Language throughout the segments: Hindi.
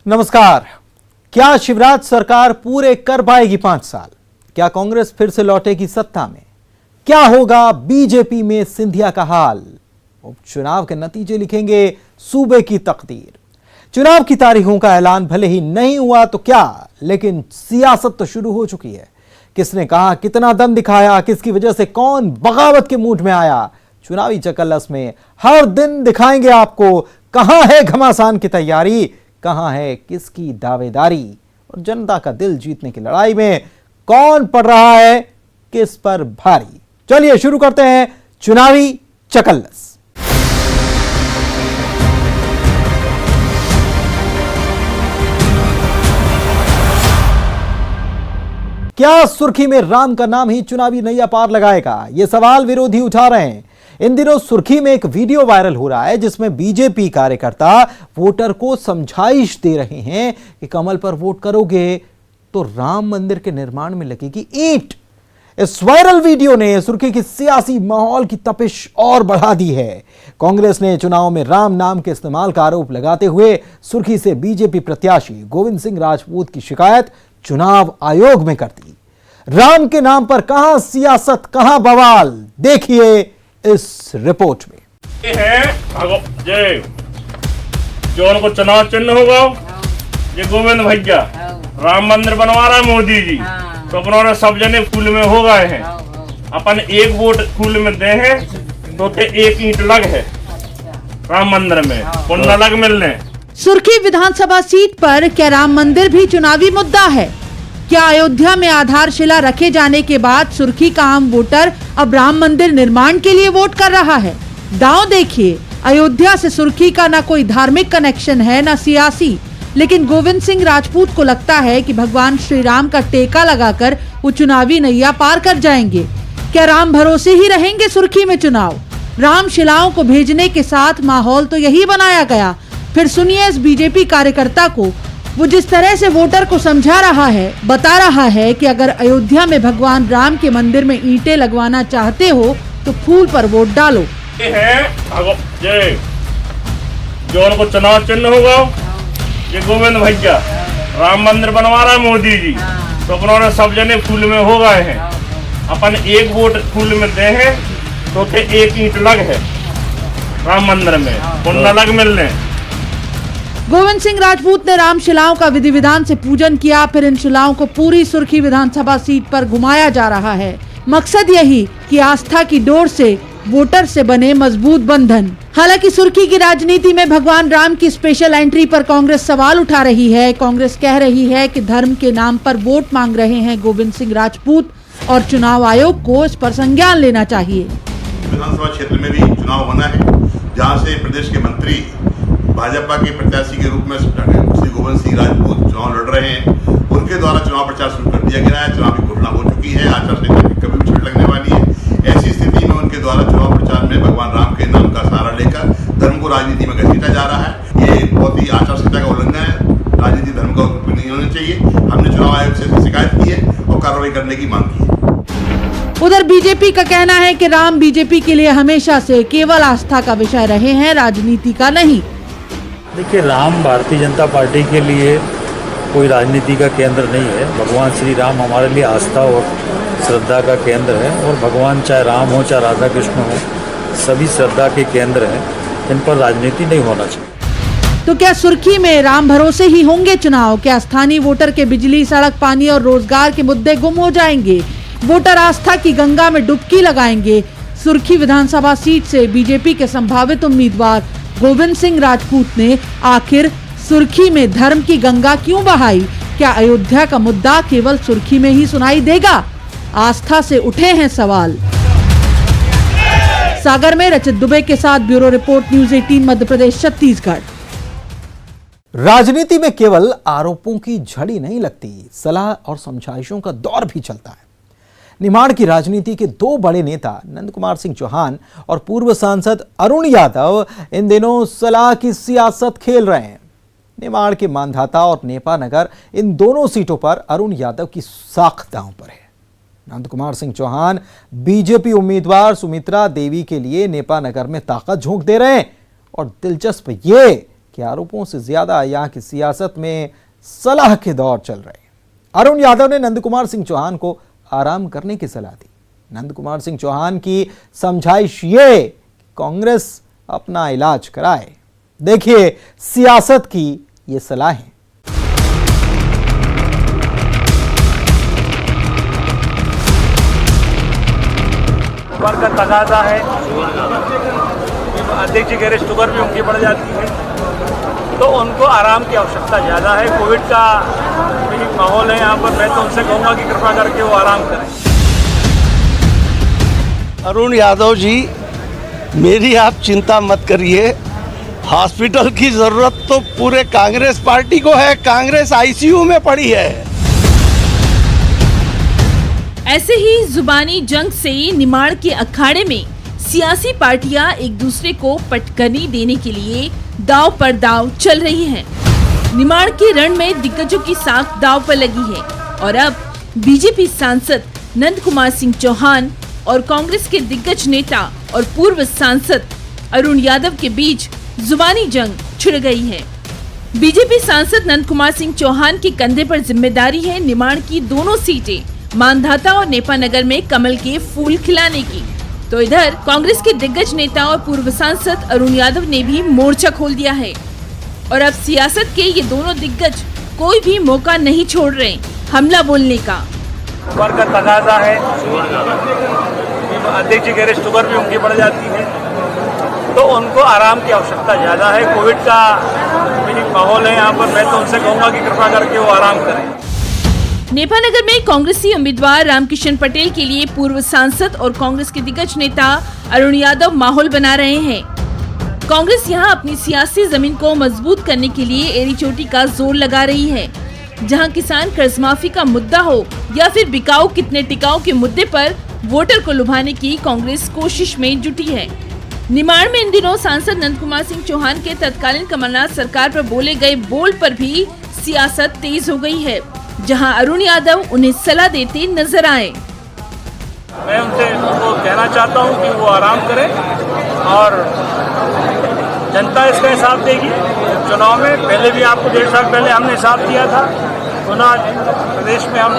नमस्कार। क्या शिवराज सरकार पूरे कर पाएगी 5 साल? क्या कांग्रेस फिर से लौटेगी सत्ता में? क्या होगा बीजेपी में सिंधिया का हाल? उपचुनाव के नतीजे लिखेंगे सूबे की तकदीर। चुनाव की तारीखों का ऐलान भले ही नहीं हुआ तो क्या, लेकिन सियासत तो शुरू हो चुकी है। किसने कहा, कितना दम दिखाया, किसकी वजह से कौन बगावत के मूड में आया, चुनावी चकल्लस में हर दिन दिखाएंगे आपको। कहां है घमासान की तैयारी, कहां है किसकी दावेदारी, और जनता का दिल जीतने की लड़ाई में कौन पड़ रहा है किस पर भारी। चलिए शुरू करते हैं चुनावी चकल्लस। क्या सुर्खी में राम का नाम ही चुनावी नैया पार लगाएगा? यह सवाल विरोधी उठा रहे हैं। इन दिनों सुर्खी में एक वीडियो वायरल हो रहा है जिसमें बीजेपी कार्यकर्ता वोटर को समझाइश दे रहे हैं कि कमल पर वोट करोगे तो राम मंदिर के निर्माण में लगेगी ईंट। इस वायरल वीडियो ने सुर्खी की सियासी माहौल की तपिश और बढ़ा दी है। कांग्रेस ने चुनाव में राम नाम के इस्तेमाल का आरोप लगाते हुए सुर्खी से बीजेपी प्रत्याशी गोविंद सिंह राजपूत की शिकायत चुनाव आयोग में कर दी। राम के नाम पर कहां सियासत, कहां बवाल, देखिए इस रिपोर्ट में। ये है जय जो उनको चुनाव चिन्ह होगा, ये गोविंद भैया राम मंदिर बनवा रहा है मोदी जी, तो अपनों सब जने फूल में हो गए हैं। अपन एक वोट फूल में दे हैं तो एक ईंट लग है राम मंदिर में, पुण्य लग मिलने। सुर्खी विधानसभा सीट पर क्या राम मंदिर भी चुनावी मुद्दा है? क्या अयोध्या में आधारशिला रखे जाने के बाद सुर्खी का आम वोटर अब राम मंदिर निर्माण के लिए वोट कर रहा है? दांव देखिए, अयोध्या से सुर्खी का ना कोई धार्मिक कनेक्शन है ना सियासी, लेकिन गोविंद सिंह राजपूत को लगता है कि भगवान श्री राम का टेका लगाकर वो चुनावी नैया पार कर जाएंगे। क्या राम भरोसे ही रहेंगे सुर्खी में चुनाव? राम शिलाओं को भेजने के साथ माहौल तो यही बनाया गया। फिर सुनिए इस बीजेपी कार्यकर्ता को, वो जिस तरह से वोटर को समझा रहा है, बता रहा है कि अगर अयोध्या में भगवान राम के मंदिर में ईंटें लगवाना चाहते हो तो फूल पर वोट डालो। ये है जय जो उनको चुनाव चिन्ह होगा, ये गोविंद भैया राम मंदिर बनवा रहा है मोदी जी, तो अपनों सब जने फूल में हो गए हैं। अपन एक वोट फूल में दे हैं तो एक ईंट लग है राम मंदिर में, पुण्य लग मिलने। गोविंद सिंह राजपूत ने राम शिलाओं का विधि विधान से पूजन किया। फिर इन शिलाओं को पूरी सुर्खी विधानसभा सीट पर घुमाया जा रहा है। मकसद यही कि आस्था की डोर से वोटर से बने मजबूत बंधन। हालांकि सुर्खी की राजनीति में भगवान राम की स्पेशल एंट्री पर कांग्रेस सवाल उठा रही है। कांग्रेस कह रही है कि धर्म के नाम पर वोट मांग रहे हैं गोविंद सिंह राजपूत और चुनाव आयोग को इस पर संज्ञान लेना चाहिए। विधानसभा क्षेत्र में भी चुनाव होना है, जहाँ से प्रदेश के मंत्री भाजपा के प्रत्याशी के रूप में श्री गोविंद सिंह राजपूत चुनाव लड़ रहे हैं। उनके द्वारा चुनाव प्रचार शुरू कर दिया गया है। चुनावी घोषणा हो चुकी है, आचार संहिता की कभी भी छूट लगने वाली है। ऐसी स्थिति में उनके द्वारा चुनाव प्रचार में भगवान राम के नाम का सहारा लेकर धर्म को राजनीति में घसीटा जा रहा है। ये बहुत ही आचार संहिता का उल्लंघन है। राजनीति धर्म का उपयोग नहीं होना चाहिए। हमने चुनाव आयोग से शिकायत की है और कार्रवाई करने की मांग की है। उधर बीजेपी का कहना है कि राम बीजेपी के लिए हमेशा से केवल आस्था का विषय रहे हैं, राजनीति का नहीं। देखिए, राम भारतीय जनता पार्टी के लिए कोई राजनीति का केंद्र नहीं है। भगवान श्री राम हमारे लिए आस्था और श्रद्धा का केंद्र है, और भगवान चाहे राम हो चाहे राधा कृष्ण हो, सभी श्रद्धा के केंद्र हैं। इन पर राजनीति नहीं होना चाहिए। तो क्या सुर्खी में राम भरोसे ही होंगे चुनाव? क्या स्थानीय वोटर के बिजली, सड़क, पानी और रोजगार के मुद्दे गुम हो जाएंगे? वोटर आस्था की गंगा में डुबकी लगाएंगे? सुर्खी विधानसभा सीट से बीजेपी के संभावित उम्मीदवार गोविंद सिंह राजपूत ने आखिर सुर्खी में धर्म की गंगा क्यों बहाई? क्या अयोध्या का मुद्दा केवल सुर्खी में ही सुनाई देगा? आस्था से उठे हैं सवाल। सागर में रचित दुबे के साथ bureau report, news 18 Madhya Pradesh Chhattisgarh. राजनीति में केवल आरोपों की झड़ी नहीं लगती, सलाह और समझाइशों का दौर भी चलता है। निमाड़ की राजनीति के दो बड़े नेता नंद कुमार सिंह चौहान और पूर्व सांसद अरुण यादव इन दिनों सलाह की सियासत खेल रहे हैं। निमाड़ के मांधाता और नेपा नगर, इन दोनों सीटों पर अरुण यादव की साख दांव पर है। नंद कुमार सिंह चौहान बीजेपी उम्मीदवार सुमित्रा देवी के लिए नेपा नगर में ताकत झोंक दे रहे हैं, और दिलचस्प ये कि आरोपों से ज्यादा यहां की सियासत में सलाह के दौर चल रहे हैं। अरुण यादव ने नंद कुमार सिंह चौहान को आराम करने की सलाह दी। नंद कुमार सिंह चौहान की समझाइश ये कांग्रेस अपना इलाज कराए। देखिए सियासत की ये सलाहें। शुगर का तकाजा है, अध्यक्ष जी कह रहे शुगर भी उनकी बढ़ जाती है, तो उनको आराम की आवश्यकता ज़्यादा है। कोविड का भी माहौल है यहाँ पर, मैं तो उनसे कहूँगा कि कृपा करके वो आराम करें। अरुण यादव जी, मेरी आप चिंता मत करिए। हॉस्पिटल की जरूरत तो पूरे कांग्रेस पार्टी को है। कांग्रेस आईसीयू में पड़ी है। ऐसे ही जुबानी जंग से निमाड़ के अखाड़े में सियासी पार्टियां एक दूसरे को पटकनी देने के लिए दांव पर दांव चल रही हैं। निमाड़ के रण में दिग्गजों की साख दांव पर लगी है और अब बीजेपी सांसद नंद कुमार सिंह चौहान और कांग्रेस के दिग्गज नेता और पूर्व सांसद अरुण यादव के बीच जुबानी जंग छिड़ गई है। बीजेपी सांसद नंद कुमार सिंह चौहान के कंधे पर जिम्मेदारी है निमाड़ की दोनों सीटें मानधाता और नेपानगर में कमल के फूल खिलाने की। तो इधर कांग्रेस के दिग्गज नेता और पूर्व सांसद अरुण यादव ने भी मोर्चा खोल दिया है और अब सियासत के ये दोनों दिग्गज कोई भी मौका नहीं छोड़ रहे हमला बोलने का। शुगर का तकाजा है, अध्यक्ष जी कह रहे शुगर भी उनकी बढ़ जाती है, तो उनको आराम की आवश्यकता ज़्यादा है। कोविड का भी माहौल है यहाँ पर, मैं तो उनसे कहूँगा कि कृपा करके वो आराम करें। नेपानगर में कांग्रेसी उम्मीदवार रामकिशन पटेल के लिए पूर्व सांसद और कांग्रेस के दिग्गज नेता अरुण यादव माहौल बना रहे हैं। कांग्रेस यहां अपनी सियासी जमीन को मजबूत करने के लिए एड़ी चोटी का जोर लगा रही है। जहां किसान कर्ज माफी का मुद्दा हो या फिर बिकाऊ कितने टिकाऊ के मुद्दे पर वोटर को लुभाने की कांग्रेस कोशिश में जुटी है। निमाड़ में इन दिनों सांसद नंद कुमार सिंह चौहान के तत्कालीन कमलनाथ सरकार पर बोले गए बोल पर भी सियासत तेज हो गई है, जहां अरुण यादव उन्हें सलाह देते नजर आए। मैं उनसे उनको कहना चाहता हूं कि वो आराम करें और जनता इसका हिसाब देगी। चुनाव में पहले भी आपको 1.5 साल पहले हमने हिसाब दिया था, पुनः प्रदेश में हम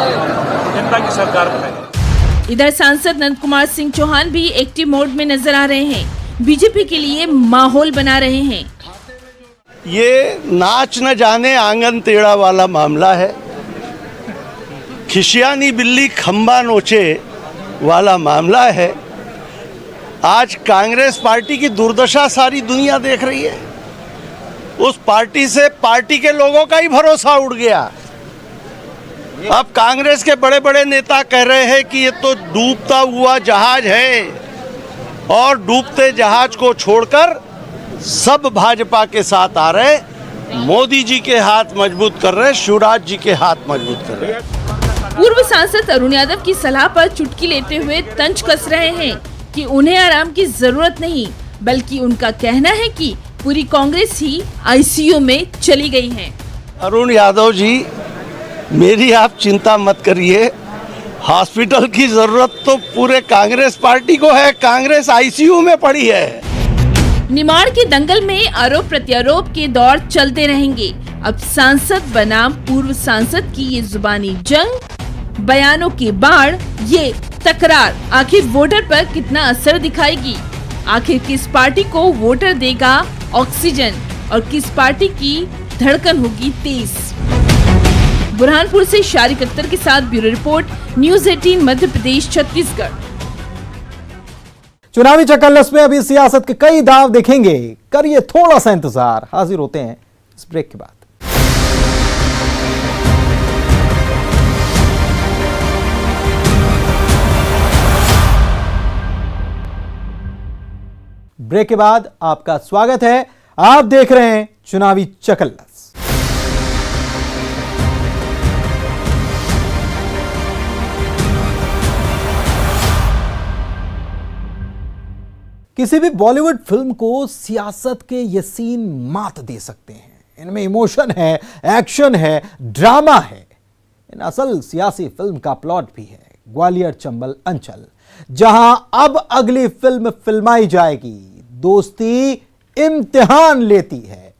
जनता की सरकार बनाएंगे। इधर सांसद नंद कुमार सिंह चौहान भी एक्टिव मोड में नजर आ रहे हैं, बीजेपी के लिए माहौल बना रहे हैं। ये नाच न जाने आंगन टेढ़ा वाला मामला है। खिसियानी बिल्ली खंबा नोचे वाला मामला है। आज कांग्रेस पार्टी की दुर्दशा सारी दुनिया देख रही है। उस पार्टी से पार्टी के लोगों का ही भरोसा उड़ गया। अब कांग्रेस के बड़े बड़े नेता कह रहे हैं कि ये तो डूबता हुआ जहाज है और डूबते जहाज को छोड़कर सब भाजपा के साथ आ रहे, मोदी जी के हाथ मजबूत कर रहे, शिवराज जी के हाथ मजबूत कर रहे। पूर्व सांसद अरुण यादव की सलाह पर चुटकी लेते हुए तंज कस रहे हैं कि उन्हें आराम की जरूरत नहीं, बल्कि उनका कहना है कि पूरी कांग्रेस ही आईसीयू में चली गई है। अरुण यादव जी, मेरी आप चिंता मत करिए। हॉस्पिटल की जरूरत तो पूरे कांग्रेस पार्टी को है। कांग्रेस आईसीयू में पड़ी है। निमाड़ के दंगल में आरोप प्रत्यारोप के दौर चलते रहेंगे। अब सांसद बनाम पूर्व सांसद की ये जुबानी जंग, बयानों की बाढ़, ये तकरार आखिर वोटर पर कितना असर दिखाएगी? आखिर किस पार्टी को वोटर देगा ऑक्सीजन और किस पार्टी की धड़कन होगी तेज? बुरहानपुर से शारिक अख्तर के साथ bureau report, news 18 Madhya Pradesh Chhattisgarh. चुनावी चक्करलस में अभी सियासत के कई दांव देखेंगे, करिए थोड़ा सा इंतजार। हाजिर होते हैं इस ब्रेक के बाद। ब्रेक के बाद आपका स्वागत है। आप देख रहे हैं चुनावी चक्करलस। किसी भी बॉलीवुड फिल्म को सियासत के ये सीन मात दे सकते हैं। इनमें इमोशन है, एक्शन है, ड्रामा है। इन असल सियासी फिल्म का प्लॉट भी है ग्वालियर चंबल अंचल, जहां अब अगली फिल्म फिल्माई जाएगी। दोस्ती इम्तिहान लेती है।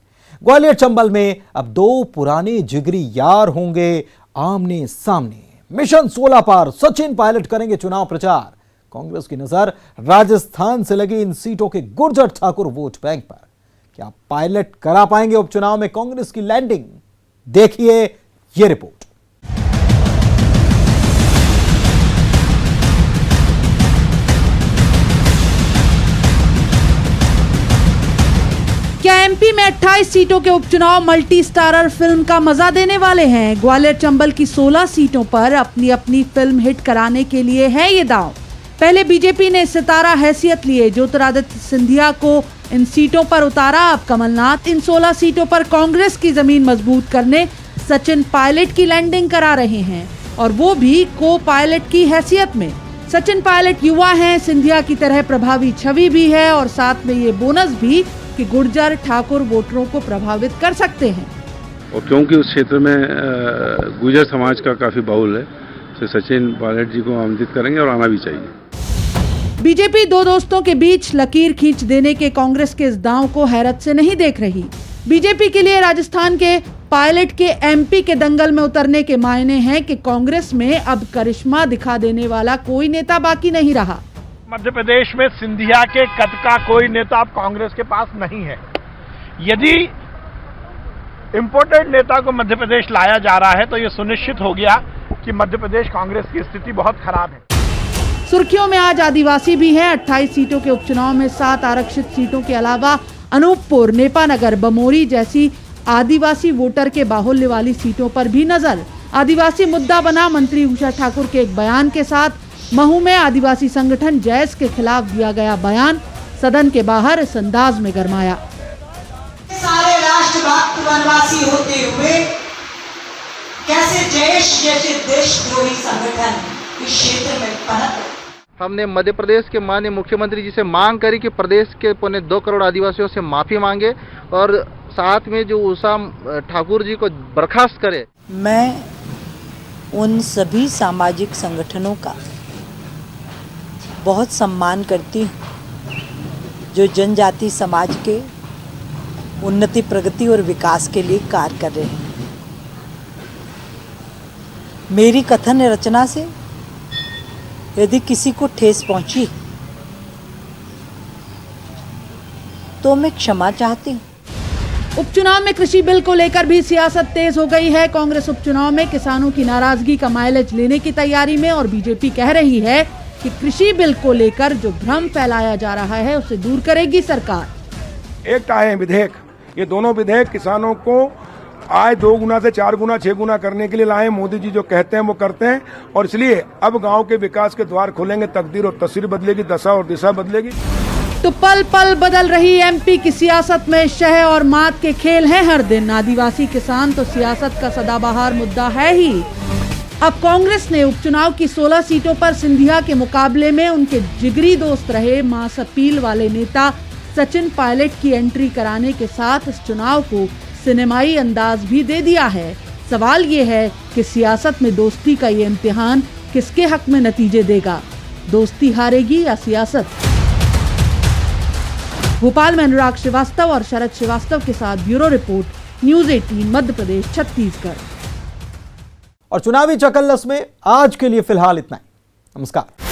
ग्वालियर चंबल में अब दो पुराने जिगरी यार होंगे आमने सामने। मिशन 16 पर सचिन पायलट करेंगे चुनाव प्रचार। कांग्रेस की नजर राजस्थान से लगी इन सीटों के गुर्जर ठाकुर वोट बैंक पर। क्या पायलट करा पाएंगे उपचुनाव में कांग्रेस की लैंडिंग? देखिए ये रिपोर्ट। क्या एमपी में 28 सीटों के उपचुनाव मल्टी स्टारर फिल्म का मजा देने वाले हैं? ग्वालियर चंबल की 16 सीटों पर अपनी अपनी फिल्म हिट कराने के लिए है ये दांव। पहले बीजेपी ने सितारा हैसियत लिए ज्योतिरादित्य सिंधिया को इन सीटों पर उतारा। अब कमलनाथ इन 16 सीटों पर कांग्रेस की जमीन मजबूत करने सचिन पायलट की लैंडिंग करा रहे हैं, और वो भी को पायलट की हैसियत में। सचिन पायलट युवा हैं, सिंधिया की तरह प्रभावी छवि भी है, और साथ में ये बोनस भी कि गुर्जर ठाकुर वोटरों को प्रभावित कर सकते हैं। और क्योंकि उस क्षेत्र में गुर्जर समाज का काफी बाहुल है, तो सचिन पायलट जी को आमंत्रित करेंगे और आना भी चाहिए। बीजेपी दो दोस्तों के बीच लकीर खींच देने के कांग्रेस के इस दांव को हैरत से नहीं देख रही। बीजेपी के लिए राजस्थान के पायलट के एमपी के दंगल में उतरने के मायने हैं कि कांग्रेस में अब करिश्मा दिखा देने वाला कोई नेता बाकी नहीं रहा। मध्य प्रदेश में सिंधिया के कद का कोई नेता अब कांग्रेस के पास नहीं है। यदि इंपोर्टेड नेता को मध्य प्रदेश लाया जा रहा है तो ये सुनिश्चित हो गया कि मध्य प्रदेश कांग्रेस की स्थिति बहुत खराब है। सुर्खियों में आज आदिवासी भी हैं। 28 सीटों के उपचुनाव में 7 आरक्षित सीटों के अलावा अनूपपुर, नेपानगर, बमोरी जैसी आदिवासी वोटर के बाहुल्य वाली सीटों पर भी नजर। आदिवासी मुद्दा बना मंत्री उषा ठाकुर के एक बयान के साथ। महू में आदिवासी संगठन जैस के खिलाफ दिया गया बयान सदन के बाहर इस अंदाज में गरमाया। सारे राष्ट्रभक्त वनवासी होते हुए कैसे जैश जैसे देशद्रोही संगठन इस क्षेत्र में पनप। हमने मध्य प्रदेश के माननीय मुख्यमंत्री जी से मांग करी कि प्रदेश के 2.25 करोड़ आदिवासियों से माफी मांगे और साथ में जो उषा ठाकुर जी को बर्खास्त करे। मैं उन सभी सामाजिक संगठनों का बहुत सम्मान करती हूँ जो जनजाति समाज के उन्नति, प्रगति और विकास के लिए कार्य कर रहे हैं। मेरी कथन रचना से यदि किसी को ठेस पहुंची तो मैं क्षमा चाहती हूँ। उपचुनाव में कृषि बिल को लेकर भी सियासत तेज हो गई है। कांग्रेस उपचुनाव में किसानों की नाराजगी का माइलेज लेने की तैयारी में, और बीजेपी कह रही है कि कृषि बिल को लेकर जो भ्रम फैलाया जा रहा है उसे दूर करेगी सरकार। एक आए विधेयक, ये दोनों विधेयक किसानों को आय 2 गुना से 4 गुना 6 गुना करने के लिए लाए। मोदी जी जो कहते हैं वो करते हैं, और इसलिए अब गांव के विकास के द्वार खुलेंगे, तकदीर और तस्वीर बदलेगी, दशा और दिशा बदलेगी। तो पल पल बदल रही एमपी की सियासत में शह और मात के खेल हैं हर दिन। आदिवासी किसान तो सियासत का सदाबहार मुद्दा है ही। अब कांग्रेस ने उपचुनाव की 16 सीटों पर सिंधिया के मुकाबले में उनके जिगरी दोस्त रहे मास अपील वाले नेता सचिन पायलट की एंट्री कराने के साथ इस चुनाव को सिनेमाई अंदाज भी दे दिया है। सवाल ये है कि सियासत में दोस्ती का ये इम्तिहान किसके हक में नतीजे देगा? दोस्ती हारेगी या सियासत? भोपाल में अनुराग श्रीवास्तव और शरद श्रीवास्तव के साथ bureau report, news 18 Madhya Pradesh, Chhattisgarh. और चुनावी चकल्लस में आज के लिए फिलहाल इतना ही। नमस्कार।